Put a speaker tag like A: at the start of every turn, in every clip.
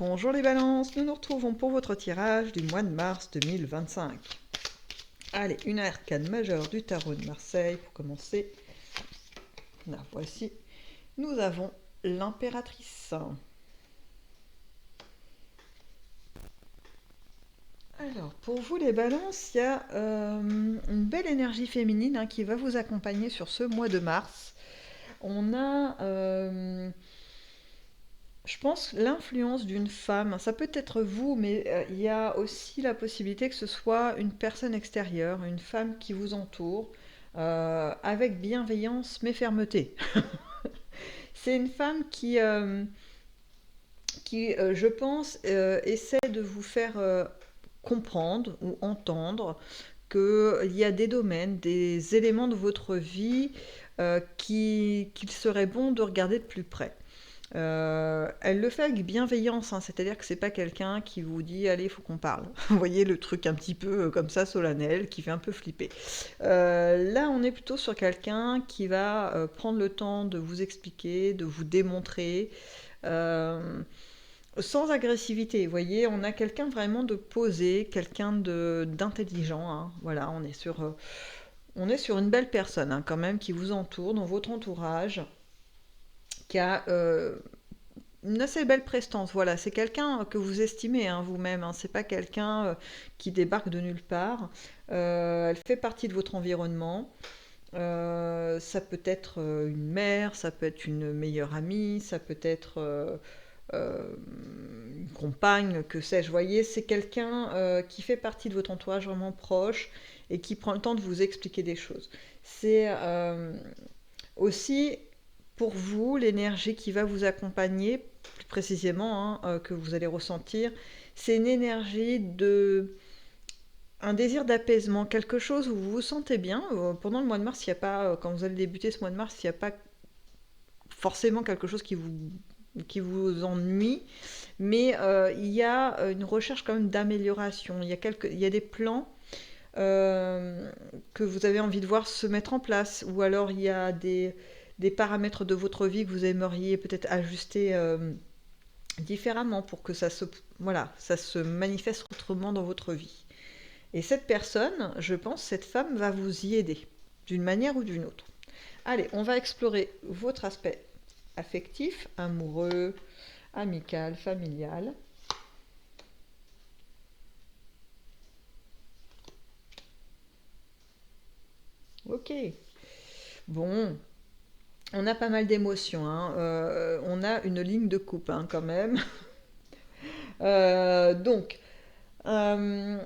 A: Bonjour les balances, nous nous retrouvons pour votre tirage du mois de mars 2025. Allez, une arcane majeure du tarot de Marseille pour commencer. La voici. Nous avons l'impératrice. Alors, pour vous les balances, il y a une belle énergie féminine qui va vous accompagner sur ce mois de mars. On a je pense l'influence d'une femme, ça peut être vous, mais il y a aussi la possibilité que ce soit une personne extérieure, une femme qui vous entoure, avec bienveillance mais fermeté. C'est une femme qui je pense, essaie de vous faire comprendre ou entendre qu'il y a des domaines, des éléments de votre vie qu'il serait bon de regarder de plus près. Elle le fait avec bienveillance, c'est-à-dire que c'est pas quelqu'un qui vous dit allez, il faut qu'on parle. Vous voyez le truc un petit peu comme ça solennel, qui fait un peu flipper. Là, on est plutôt sur quelqu'un qui va prendre le temps de vous expliquer, de vous démontrer, euh, sans agressivité. Vous voyez, on a quelqu'un vraiment de posé, quelqu'un d'intelligent. Voilà, on est sur une belle personne quand même qui vous entoure dans votre entourage, qui a une assez belle prestance. Voilà, c'est quelqu'un que vous estimez vous-même. C'est pas quelqu'un qui débarque de nulle part. Elle fait partie de votre environnement. Ça peut être une mère, ça peut être une meilleure amie, ça peut être une compagne, que sais-je. Voyez, c'est quelqu'un qui fait partie de votre entourage vraiment proche et qui prend le temps de vous expliquer des choses. C'est aussi pour vous l'énergie qui va vous accompagner, plus précisément, que vous allez ressentir. C'est une énergie de un désir d'apaisement, quelque chose où vous vous sentez bien. Pendant le mois de mars, il n'y a pas, quand vous allez débuter ce mois de mars, il n'y a pas forcément quelque chose qui vous ennuie, mais il y a une recherche quand même d'amélioration. Il y a des plans que vous avez envie de voir se mettre en place, ou alors il y a des paramètres de votre vie que vous aimeriez peut-être ajuster différemment pour que voilà, ça se manifeste autrement dans votre vie. Et cette personne, je pense, cette femme va vous y aider, d'une manière ou d'une autre. Allez, on va explorer votre aspect affectif, amoureux, amical, familial. Ok. Bon, on a pas mal d'émotions. On a une ligne de coupe quand même. Donc, euh,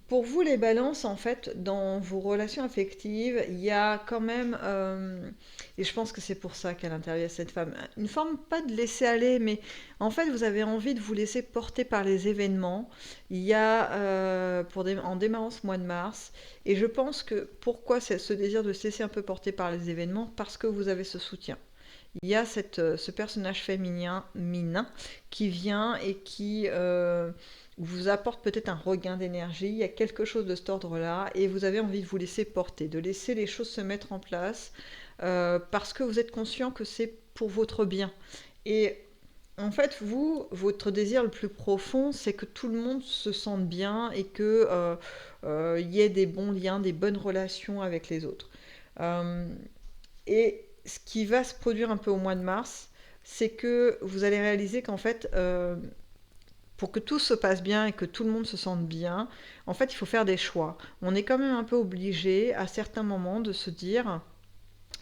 A: pour vous, les balances, en fait, dans vos relations affectives, il y a quand même, et je pense que c'est pour ça qu'à l'intérieur de cette femme, une forme pas de laisser aller, mais en fait, vous avez envie de vous laisser porter par les événements. Il y a, en démarrant ce mois de mars, et je pense que pourquoi c'est ce désir de se laisser un peu porter par les événements? Parce que vous avez ce soutien. Il y a ce personnage féminin qui vient et qui vous apporte peut-être un regain d'énergie. Il y a quelque chose de cet ordre-là et vous avez envie de vous laisser porter, de laisser les choses se mettre en place parce que vous êtes conscient que c'est pour votre bien. Et en fait, votre désir le plus profond, c'est que tout le monde se sente bien et que y ait des bons liens, des bonnes relations avec les autres. Euh, et ce qui va se produire un peu au mois de mars, c'est que vous allez réaliser qu'en fait, pour que tout se passe bien et que tout le monde se sente bien, en fait, il faut faire des choix. On est quand même un peu obligé à certains moments de se dire,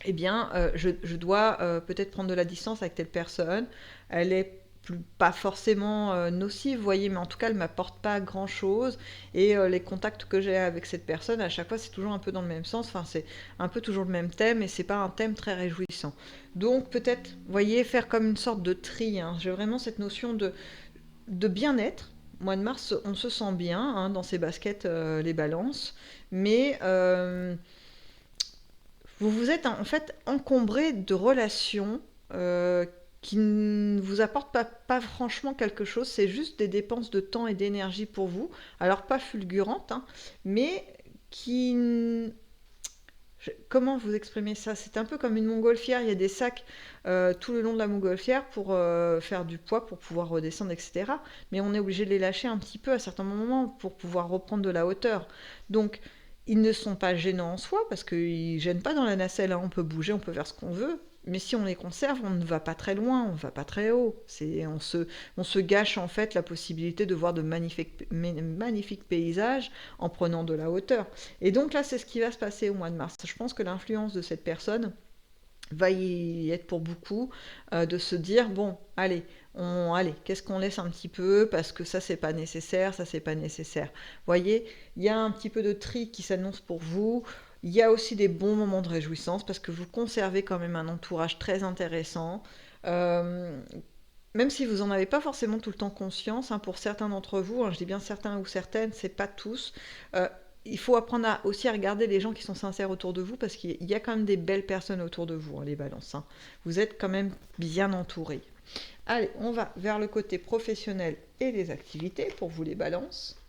A: eh bien, je dois peut-être prendre de la distance avec telle personne. Elle est pas forcément nocive, vous voyez, mais en tout cas, elle m'apporte pas grand-chose. Et les contacts que j'ai avec cette personne, à chaque fois, c'est toujours un peu dans le même sens. Enfin, c'est un peu toujours le même thème, et c'est pas un thème très réjouissant. Donc, peut-être, vous voyez, faire comme une sorte de tri. J'ai vraiment cette notion de bien-être. Mois de mars, on se sent bien dans ses baskets, les balances, mais vous vous êtes en fait encombré de relations qui ne vous apportent pas franchement quelque chose, c'est juste des dépenses de temps et d'énergie pour vous, alors pas fulgurantes, mais qui, comment vous exprimer ça? C'est un peu comme une montgolfière. Il y a des sacs tout le long de la montgolfière pour faire du poids, pour pouvoir redescendre, etc. Mais on est obligé de les lâcher un petit peu à certains moments pour pouvoir reprendre de la hauteur. Donc, ils ne sont pas gênants en soi parce qu'ils ne gênent pas dans la nacelle, hein. On peut bouger, on peut faire ce qu'on veut. Mais si on les conserve, on ne va pas très loin, on ne va pas très haut. On se gâche en fait la possibilité de voir de magnifiques paysages en prenant de la hauteur. Et donc là, c'est ce qui va se passer au mois de mars. Je pense que l'influence de cette personne va y être pour beaucoup, de se dire, bon, allez, qu'est-ce qu'on laisse un petit peu, parce que ça, c'est pas nécessaire, ça, c'est pas nécessaire. Voyez, il y a un petit peu de tri qui s'annonce pour vous. Il y a aussi des bons moments de réjouissance, parce que vous conservez quand même un entourage très intéressant. Euh, Même si vous n'en avez pas forcément tout le temps conscience, hein, pour certains d'entre vous, hein, je dis bien certains ou certaines, c'est pas tous, euh, il faut apprendre aussi à regarder les gens qui sont sincères autour de vous, parce qu'il y a quand même des belles personnes autour de vous, hein, les balances, hein. Vous êtes quand même bien entourés. Allez, on va vers le côté professionnel et les activités pour vous les balances.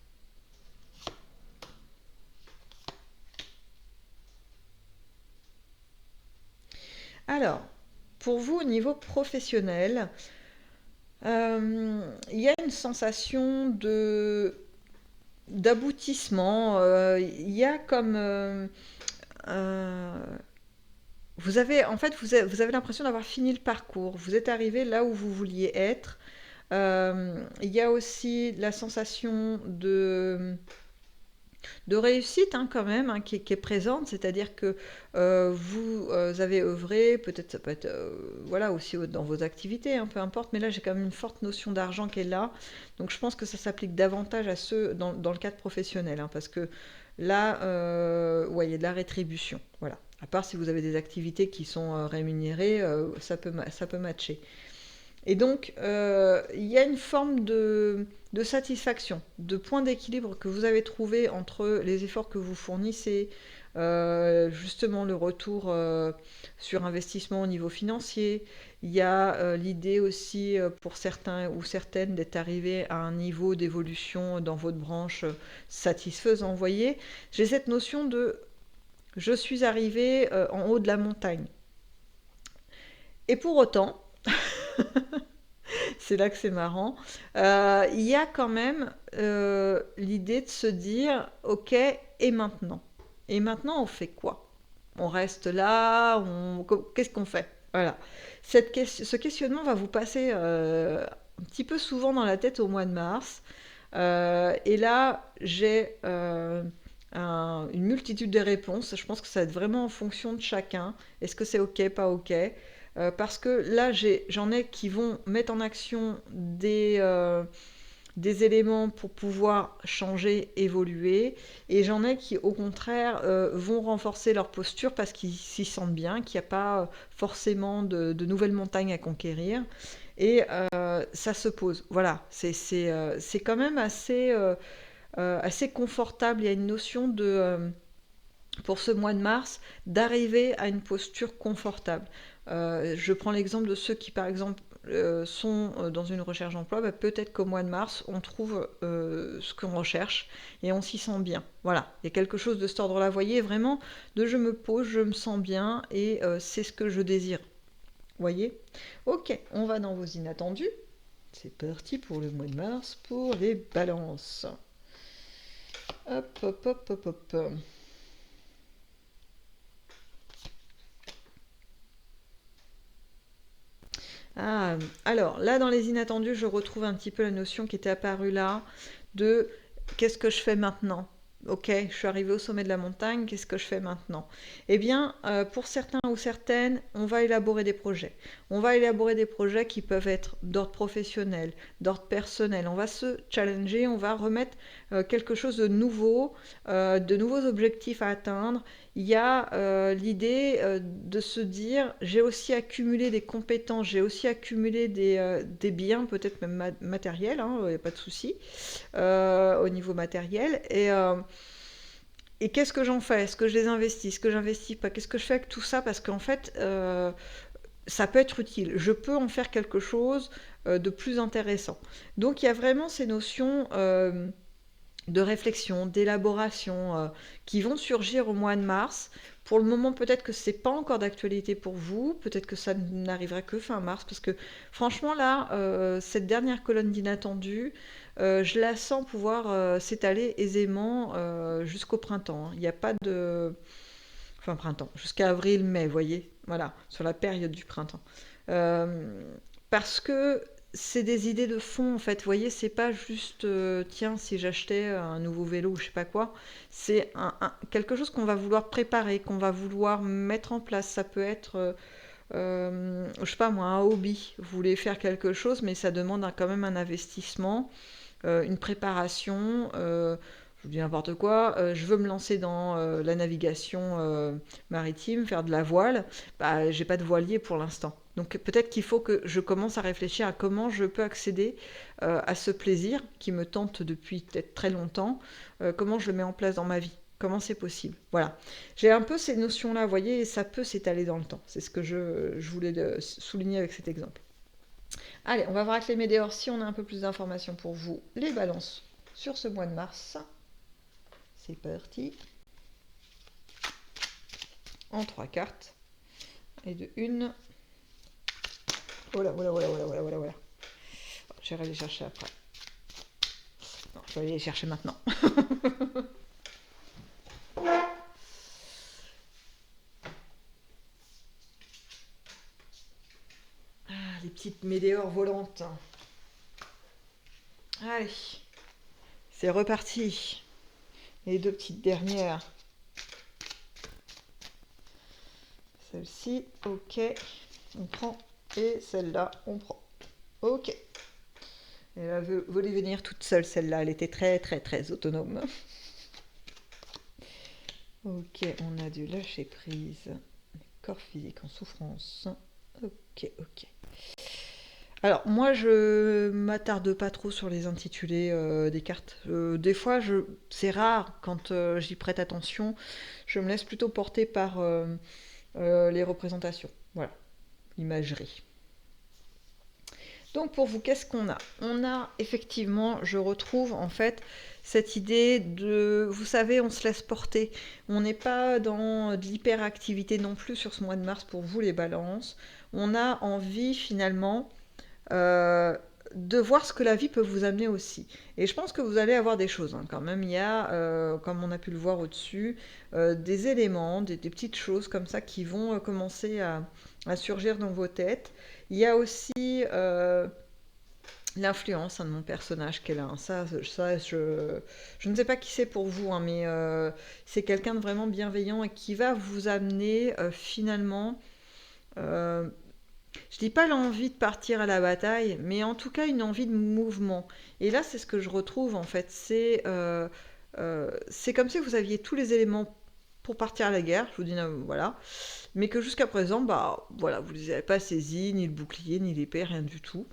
A: Alors, pour vous au niveau professionnel, il y a une sensation de d'aboutissement. Il y a comme euh, vous avez en fait vous avez l'impression d'avoir fini le parcours. Vous êtes arrivé là où vous vouliez être. Il y a aussi la sensation de réussite, hein, quand même, hein, qui est présente, c'est-à-dire que vous avez œuvré, peut-être ça peut être voilà, aussi dans vos activités, hein, peu importe, mais là j'ai quand même une forte notion d'argent qui est là, donc je pense que ça s'applique davantage à ceux dans le cadre professionnel, hein, parce que là, ouais, il y a de la rétribution, voilà. À part si vous avez des activités qui sont rémunérées, ça peut matcher. Et donc, il y a une forme de satisfaction, de point d'équilibre que vous avez trouvé entre les efforts que vous fournissez, justement le retour sur investissement au niveau financier. Il y a l'idée aussi pour certains ou certaines d'être arrivés à un niveau d'évolution dans votre branche satisfaisant. Vous voyez, j'ai cette notion de je suis arrivé en haut de la montagne. Et pour autant, c'est là que c'est marrant. Il y a quand même l'idée de se dire, ok, et maintenant? Et maintenant, on fait quoi? On reste là, qu'est-ce qu'on fait? Voilà. Ce questionnement va vous passer un petit peu souvent dans la tête au mois de mars. Et là, j'ai une multitude de réponses. Je pense que ça va être vraiment en fonction de chacun. Est-ce que c'est ok, pas ok? Parce que là, j'en ai qui vont mettre en action des éléments pour pouvoir changer, évoluer, et j'en ai qui, au contraire, vont renforcer leur posture parce qu'ils s'y sentent bien, qu'il n'y a pas forcément de nouvelles montagnes à conquérir, et ça se pose. Voilà, c'est quand même assez confortable. Il y a une notion pour ce mois de mars, d'arriver à une posture confortable. Je prends l'exemple de ceux qui, par exemple, sont dans une recherche d'emploi. Bah, peut-être qu'au mois de mars, on trouve ce qu'on recherche et on s'y sent bien. Voilà, il y a quelque chose de cet ordre-là. Vous voyez, vraiment, de je me pose, je me sens bien et c'est ce que je désire. Vous voyez? Ok, on va dans vos inattendus. C'est parti pour le mois de mars, pour les balances. Hop, hop, hop, hop, hop. Ah, alors là, dans les inattendus, je retrouve un petit peu la notion qui était apparue là de qu'est-ce que je fais maintenant? Ok, je suis arrivée au sommet de la montagne, qu'est-ce que je fais maintenant? Eh bien, pour certains ou certaines, on va élaborer des projets. On va élaborer des projets qui peuvent être d'ordre professionnel, d'ordre personnel. On va se challenger, on va remettre quelque chose de nouveaux objectifs à atteindre. Il y a l'idée de se dire, j'ai aussi accumulé des compétences, j'ai aussi accumulé des biens, peut-être même matériels, hein, il n'y a pas de souci, au niveau matériel. Et qu'est-ce que j'en fais? Est-ce que je les investis? Est-ce que j'investis pas? Qu'est-ce que je fais avec tout ça? Parce qu'en fait, ça peut être utile. Je peux en faire quelque chose de plus intéressant. Donc il y a vraiment ces notions de réflexion, d'élaboration qui vont surgir au mois de mars Pour le moment, peut-être que c'est pas encore d'actualité pour vous, peut-être que ça n'arrivera que fin mars, parce que franchement là, cette dernière colonne d'inattendus, je la sens pouvoir s'étaler aisément jusqu'au printemps, hein. Il n'y a pas de... Enfin printemps, jusqu'à avril-mai, vous voyez, voilà, sur la période du printemps. Euh, Parce que c'est des idées de fond, en fait, vous voyez, c'est pas juste, tiens, si j'achetais un nouveau vélo ou je sais pas quoi, c'est quelque chose qu'on va vouloir préparer, qu'on va vouloir mettre en place. Ça peut être, je sais pas moi, un hobby. Vous voulez faire quelque chose, mais ça demande quand même un investissement, une préparation. Je vous dis n'importe quoi, je veux me lancer dans la navigation maritime, faire de la voile, bah, j'ai pas de voilier pour l'instant. Donc peut-être qu'il faut que je commence à réfléchir à comment je peux accéder à ce plaisir qui me tente depuis peut-être très longtemps, comment je le mets en place dans ma vie, comment c'est possible. Voilà. J'ai un peu ces notions-là, vous voyez, et ça peut s'étaler dans le temps. C'est ce que je voulais souligner avec cet exemple. Allez, on va voir avec les météores si on a un peu plus d'informations pour vous. Les balances sur ce mois de mars. C'est parti. En 3 cartes. Et de une. Voilà, voilà, voilà, voilà, voilà, voilà, voilà. Je vais aller les chercher après. Non, je vais aller les chercher maintenant. Ah, les petites météores volantes. Allez, c'est reparti. Les 2 petites dernières. Celle-ci, ok, on prend. Et celle-là, on prend. Ok. Elle voulait venir toute seule, celle-là. Elle était très, très, très autonome. Ok, on a dû lâcher prise. Corps physique en souffrance. Ok, ok. Alors, moi, je m'attarde pas trop sur les intitulés des cartes. Des fois, c'est rare quand j'y prête attention. Je me laisse plutôt porter par les représentations. Voilà, l'imagerie. Donc pour vous, qu'est-ce qu'on a? On a effectivement, je retrouve en fait cette idée de, vous savez, on se laisse porter. On n'est pas dans de l'hyperactivité non plus sur ce mois de mars pour vous les balances. On a envie finalement euh, de voir ce que la vie peut vous amener aussi. Et je pense que vous allez avoir des choses, hein, quand même. Il y a, comme on a pu le voir au-dessus, des éléments, des petites choses comme ça qui vont commencer à surgir dans vos têtes. Il y a aussi l'influence, hein, de mon personnage qu'elle a, hein. Je ne sais pas qui c'est pour vous, hein, mais c'est quelqu'un de vraiment bienveillant et qui va vous amener finalement, euh, je dis pas l'envie de partir à la bataille, mais en tout cas une envie de mouvement. Et là, c'est ce que je retrouve en fait. C'est comme si vous aviez tous les éléments pour partir à la guerre, je vous dis voilà, mais que jusqu'à présent, bah voilà, vous ne les avez pas saisis, ni le bouclier, ni l'épée, rien du tout.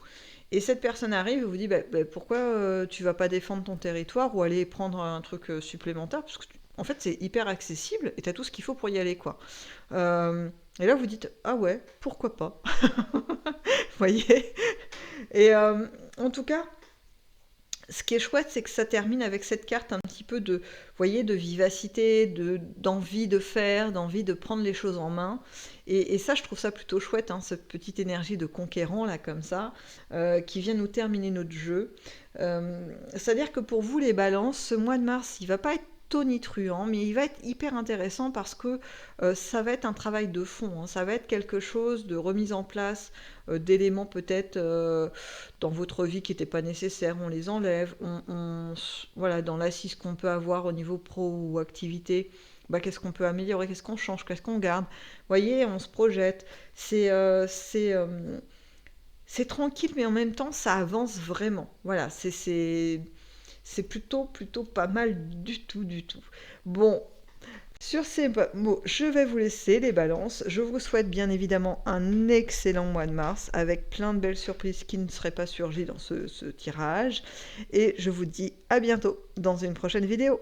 A: Et cette personne arrive et vous dit pourquoi tu vas pas défendre ton territoire ou aller prendre un truc supplémentaire, parce que en fait c'est hyper accessible et tu as tout ce qu'il faut pour y aller, quoi. Et là vous dites ah ouais, pourquoi pas. Vous voyez. Et en tout cas, ce qui est chouette, c'est que ça termine avec cette carte un petit peu de, vous voyez, de vivacité, d'envie de faire, d'envie de prendre les choses en main. Et ça, je trouve ça plutôt chouette, hein, cette petite énergie de conquérant, là, comme ça, qui vient nous terminer notre jeu. C'est-à-dire que pour vous, les balances, ce mois de mars, il va pas être tonitruant, mais il va être hyper intéressant parce que ça va être un travail de fond, hein. Ça va être quelque chose de remise en place d'éléments peut-être dans votre vie qui n'étaient pas nécessaires, on les enlève, voilà, dans l'assise qu'on peut avoir au niveau pro ou activité, bah, qu'est-ce qu'on peut améliorer, qu'est-ce qu'on change, qu'est-ce qu'on garde. Vous voyez, on se projette. C'est tranquille, mais en même temps, ça avance vraiment. Voilà, c'est plutôt pas mal du tout, du tout. Bon, sur ces mots, je vais vous laisser les balances. Je vous souhaite bien évidemment un excellent mois de mars avec plein de belles surprises qui ne seraient pas surgies dans ce tirage. Et je vous dis à bientôt dans une prochaine vidéo.